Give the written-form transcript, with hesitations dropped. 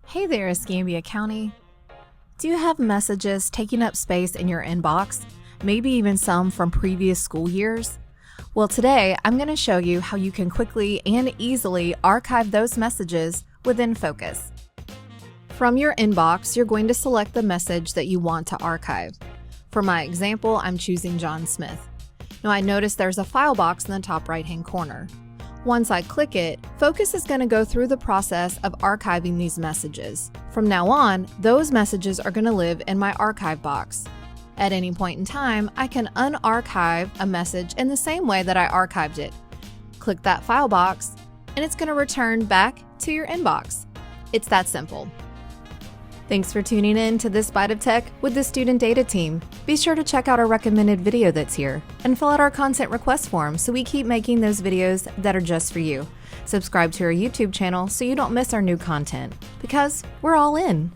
Hey there, Escambia County. Do you have messages taking up space in your inbox? Maybe even some from previous school years? Well, today I'm going to show you how you can quickly and easily archive those messages within Focus. From your inbox, you're going to select the message that you want to archive. For my example, I'm choosing John Smith. Now I notice there's a file box in the top right-hand corner. Once I click it, Focus is going to go through the process of archiving these messages. From now on, those messages are going to live in my archive box. At any point in time, I can unarchive a message in the same way that I archived it. Click that file box, and it's going to return back to your inbox. It's that simple. Thanks for tuning in to this Byte of Tech with the Student Data Team. Be sure to check out our recommended video that's here and fill out our content request form so we keep making those videos that are just for you. Subscribe to our YouTube channel so you don't miss our new content, because we're all in.